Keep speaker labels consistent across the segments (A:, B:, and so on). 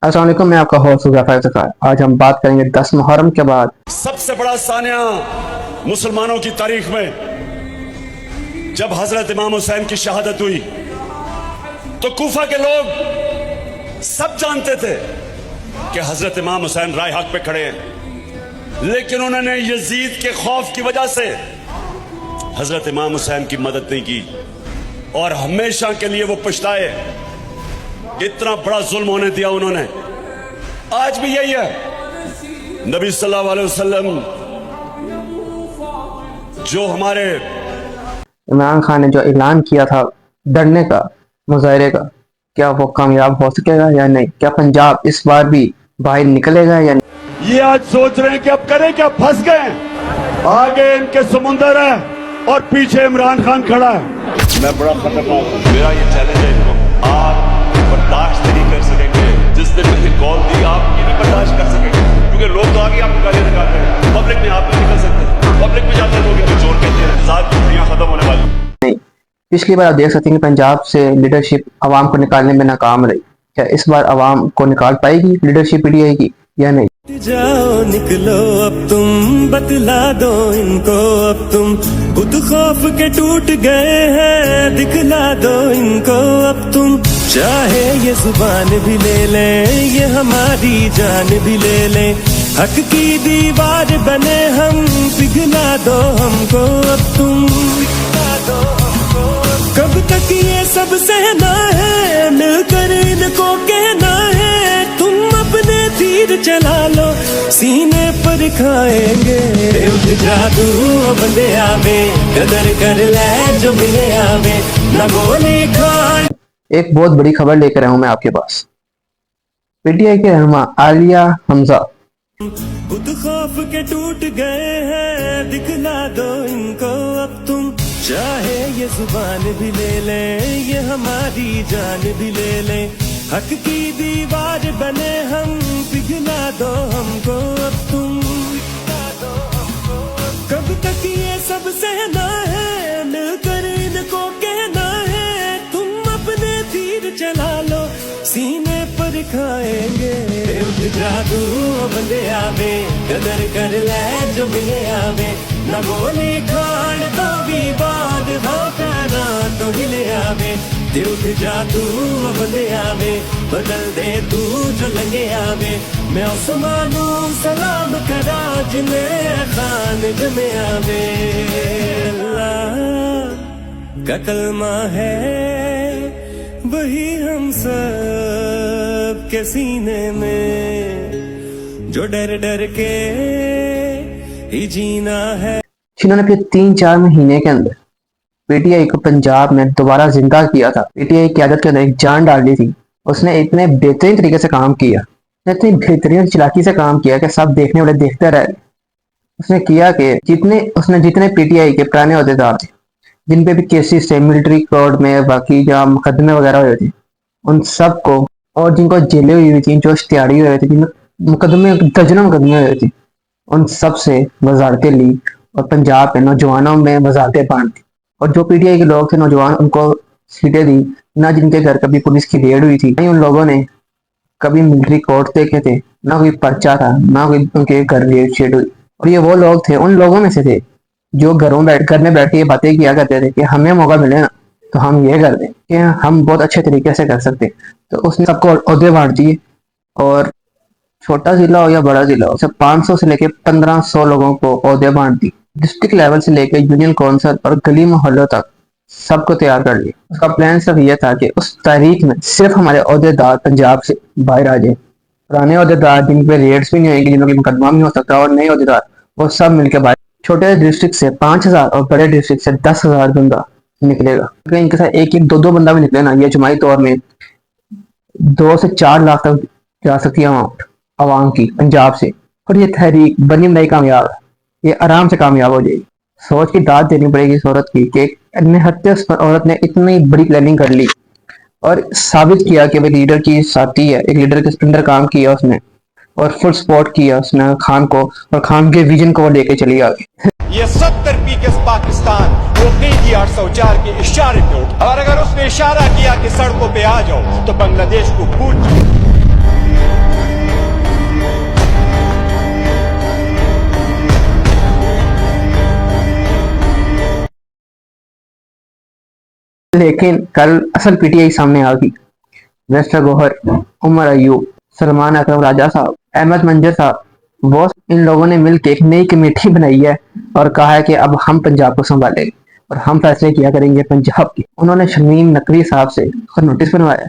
A: अस्सलाम वालेकुम, मैं आपका होस्ट ज़फ़र ज़फ़र। आज हम बात करेंगे 10 मुहर्रम के बाद
B: सबसे बड़ा सानिया मुसलमानों की तारीख में, जब हजरत इमाम हुसैन की शहादत हुई तो कूफा के लोग सब जानते थे कि हजरत इमाम हुसैन राय हक पे खड़े हैं, लेकिन उन्होंने यजीद के खौफ की वजह से हजरत इमाम हुसैन की मदद नहीं की और हमेशा के लिए वो पछताए। इतना बड़ा जुल्म होने दिया उन्होंने। आज भी यही है। नबी सल्लल्लाहु अलैहि वसल्लम जो हमारे
A: इमरान खान ने जो ऐलान किया था डरने का, मुजाहरे का, क्या वो कामयाब हो सकेगा या नहीं? क्या पंजाब इस बार भी बाहर निकलेगा या नहीं?
B: ये आज सोच रहे हैं कि अब करें क्या, फंस गए। आगे इनके समुंदर है और पीछे इमरान खान खड़ा है। मैं बड़ा खतरनाक हूं। मेरा ये चैलेंज है इनको, आप बर्दाश्त नहीं कर सकेंगे। जिस दिन मुझे कॉल दी आप ये नहीं बर्दाश्त कर सकेंगे, क्योंकि लोग तो आगे आपको गालियां निकालते हैं, पब्लिक में आप नहीं निकल सकते। पब्लिक में जाते लोग इनको चोर कहते हैं। इंतजार की दुनिया खत्म होने वाली
A: नहीं। पिछली बार आप देख सकते हैं कि पंजाब से लीडरशिप आवाम को निकालने में नाकाम रही। क्या इस बार आवाम को निकाल पाएगी लीडरशिप पीटीआई की या नहीं?
C: जाओ निकलो अब तुम, बतला दो इनको अब तुम, खुद खौफ के टूट गए हैं, दिखला दो इनको अब तुम। चाहे ये जुबान भी ले ले, ये हमारी जान भी ले ले, हक की दीवार बने हम, पिघला दो हमको अब तुम, पिघला दो हमको। कब तक ये सब सहना है, मिलकर इनको कहना है, तुम अपने तीर चला लो, सीने पर खाएंगे। उठ जादू बंदे आवे, कदर कर ले जो मिले आवे, न गोली खान।
A: एक बहुत बड़ी खबर लेकर आया हूं मैं आपके पास। पीटीआई के रहनुमा आलिया हमजा
C: खुद खौफ के टूट गए हैं, दिखला दो इनको अब तुम। चाहे ये जुबान भी ले ले, ये हमारी जान भी ले ले, हक की दीवार बने हम, पिघला दो हमको अब तुम, पिघला दो हमको। कब तक ये सब सहना है, मिलकर इनको कहना है, तुम अपने तीर चला लो, सीने पर खाएंगे। उठ जादू बंदे आवे, कदर कर ले जो मिले आवे, न गोली खान तो भी बाद भावना तो हिले आवे। उठ जादू बंदे आवे, बदल दे तू जो लगे आवे, मैं उस्मानू सलाम करा जिन्हें खान जमे आवे। अल्लाह का कलमा है वही हम सब के सीने में, जो डर डर के ही जीना है।
A: जिन्होंने फिर 3-4 महीने के अंदर पीटीआई को पंजाब में दोबारा जिंदा किया था, पीटीआई की क़यादत के अंदर एक जान डाल दी थी। उसने इतने बेहतरीन तरीके से काम किया, इतनी बेहतरीन चालाकी से काम किया कि सब देखने वाले देखते रहे। उसने किया कि जितने पीटीआई के पुराने अहदेदार थे, जिन पे भी केसेस थे मिलिट्री कोर्ट में, बाकी जहाँ मुकदमे वगैरह हुए थे, उन सब को, और जिनको जेलें हुई थी, जो इश्तिहारी हुए थे, जिनमें मुकदमे दर्जनों मुकदमे हुए थे, उन सब से वजारतें ली और पंजाब के नौजवानों में वजारतें बांटी। और जो पीटीआई के लोग थे नौजवान, उनको सीटें दी ना, जिनके घर कभी पुलिस की रेड हुई थी, नहीं उन लोगों ने कभी मिलिट्री कोर्ट देखे थे, ना कोई पर्चा था, ना कोई उनके घर रेड शेड हुई। और ये वो लोग थे, उन लोगों में से थे जो घर में बैठ के ये बातें किया करते थे कि हमें मौका मिले ना तो हम ये कर दें कि हम बहुत अच्छे तरीके से कर सकते। तो उसने सबको ओहदे बांट दिए, और छोटा जिला हो या बड़ा जिला हो, सब 500 से लेके 1500 लोगों को ओहदे बांट दी। डिस्ट्रिक्ट लेवल से लेकर यूनियन काउंसिल और गली मोहल्लों तक सबको तैयार कर लिया। उसका प्लान सिर्फ ये था कि उस तारीख में सिर्फ हमारे ओहदेदार पंजाब से बाहर आ जाए। पुराने ओहदेदार जिन पे रेड्स भी नहीं होंगे, जिनों की मुकदमा भी हो सकता है, और नए ओहदेदार वो सब मिलकर बाहर। छोटे डिस्ट्रिक्ट से 5000 और बड़े डिस्ट्रिक्ट से 10,000 बंदा निकलेगा। अगर इनके साथ एक 2 बंदा भी निकले ना, ये जुमाई तौर में 2 से 4 लाख तक जा सकती है अमाउंट आवाम की पंजाब से। और ये तहरीक बनी नहीं कामयाब है, ये आराम से कामयाब हो जाएगी। सोच की दाद देनी पड़ेगी इस औरत की कि निहत्ते औरत ने इतनी बड़ी प्लानिंग कर ली और साबित किया कि वह लीडर की साथी है, एक लीडर के अंदर काम किया उसने, और फुल सपोर्ट किया उसने खान को, और खान के विजन को वो लेके चली आगे।
D: ये 70 पीकेस पाकिस्तान वो KG 804 के इशारे पे उठ, और अगर उसने इशारा किया कि सड़कों पे आ जाओ तो बांग्लादेश को कूद जाओ।
A: लेकिन कल असल पीटीआई सामने आ गई। मिस्टर गौहर, उमर अयूब, सलमान अकरम राजा साहब, अहमद मंजर साहब, वो इन लोगों ने मिलकर एक नई कमेटी बनाई है और कहा है कि अब हम पंजाब को संभालेंगे और हम फैसले किया करेंगे पंजाब के। उन्होंने शमीम नकवी साहब से नोटिस बनवाया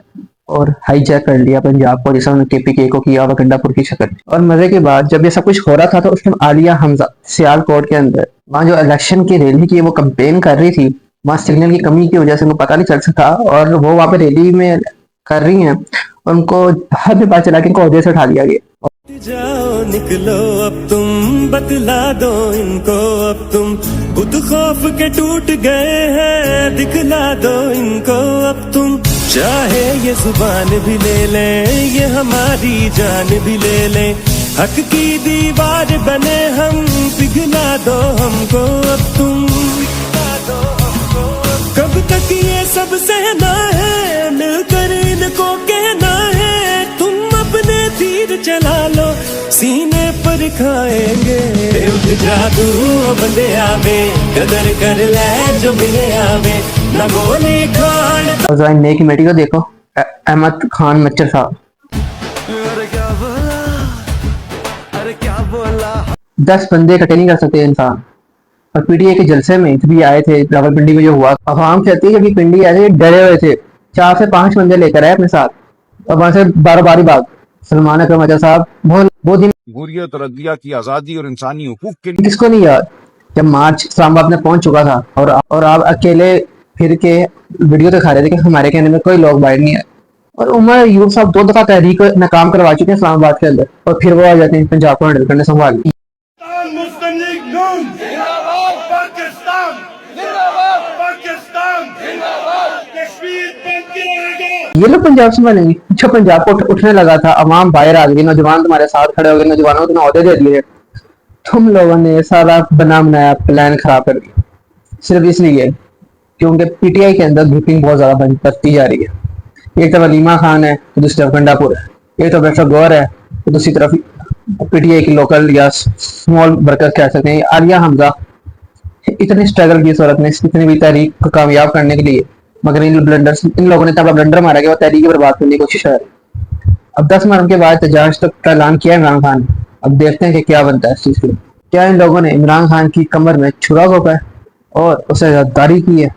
A: और हाईजैक कर लिया पंजाब को, जैसा उन्होंने केपीके को किया वकंडापुर की शक्ल में। और मजे की बात, जब ये सब कुछ हो रहा था तो उस टाइम आलिया हमजा सियालकोट के अंदर वहाँ जो इलेक्शन की रैली की वो कंपेन कर रही थी, वहाँ सिग्नल की कमी की वजह से उनको पता नहीं चल सका और वो वहाँ पे रैली में कर रही हैं, उनको बाद में पता चला कि इनको ओहदे से उठा लिया गया।
C: जाओ निकलो अब तुम, बतला दो इनको अब तुम, बुत खौफ के टूट गए हैं, दिखला दो इनको अब तुम। चाहे ये जुबान भी ले लें, ये हमारी जान भी ले लें, हक की दीवार बने हम, पिघला दो हमको अब तुम। कब तक ये सब सहना है, मिलकर इनको कहना है, तुम अपने तीर चला लो, सीने पर खाएंगे। उठ जादू बंदे आवे, कदर कर ले जो मिले आवे, न गोली खान।
A: और जरा नई कमेटी को देखो, अहमद खान मच्चर साहब,
C: अरे क्या बोला, अरे क्या बोला।
A: 10 बंदे इकट्ठे नहीं कर सकते इंसान। और पीटीआई के जलसे में भी आए थे, रावलपिंडी में जो हुआ, अवाम कहती है कि पिंडी ऐसे डरे हुए थे, 4 से 5 बंदे लेकर आए अपने साथ और वहां से बारी भाग। सलमान अकरम राजा साहब वो दिन
E: जमहूरियत और अदलिया की आज़ादी और इंसानी हुकूक के लिए
A: किसको नहीं याद, जब मार्च इस्लामाबाद में पहुंच चुका था और आप अकेले फिर के वीडियो दिखा रहे थे कि हमारे कहने में कोई लोग बाहर नहीं आए। और उमर अयूब साहब 2 दफा तहरीक नाकाम करवा चुके हैं इस्लामाबाद के अंदर और फिर वो आ जाते हैं पंजाब को हैंडल करने संभाल।
B: मुस्लिम लीग नून जिंदाबाद, पाकिस्तान जिंदाबाद, पाकिस्तान जिंदाबाद, कश्मीर बंद रहेगा।
A: ये लोग पंजाब संभालेंगे। जो पंजाब को उठने लगा था, अवाम बाहर आ गई, नौजवान तुम्हारे साथ खड़े हो गए, नौजवानों को तुमने ओहदे दे दिए, तुम लोगों ने सारा बनाया प्लान खराब कर दिया सिर्फ इसलिए क्योंकि पीटीआई के अंदर ग्रुपिंग बहुत ज्यादा बढ़ती जा रही है। एक तरफ अलीमा खान है तो दूसरी तरफ गंडापुर है, एक तरफ डॉक्टर गौर है तो दूसरी तरफ पीटीआई की लोकल या स्मॉल वर्कर्स कह सकते हैं आलिया हमजा। इतनी स्ट्रगल की इस औरत ने इतनी भी तहरीक को कामयाब करने के लिए, मगर इन लोगों ने तब ब्लंडर मारा कि वो तहरीक बर्बाद करने की कोशिश है। अब 10 मार्च के बाद तजाश तक का ऐलान किया इमरान खान ने। अब देखते हैं कि क्या बनता है इस चीज के लिए। क्या इन लोगों ने इमरान खान की कमर में छुरा घोंपा है और उसे गद्दारी की है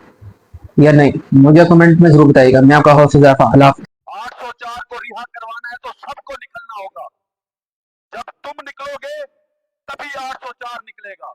A: या नहीं? मुझे कमेंट में जरूर बताइएगा। मैं आपका होस्ट हुज़ैफा। अल्लाह हाफ़िज़।
E: 804 को रिहा करवाना है तो सबको निकलना होगा। जब तुम निकलोगे तभी 804 निकलेगा।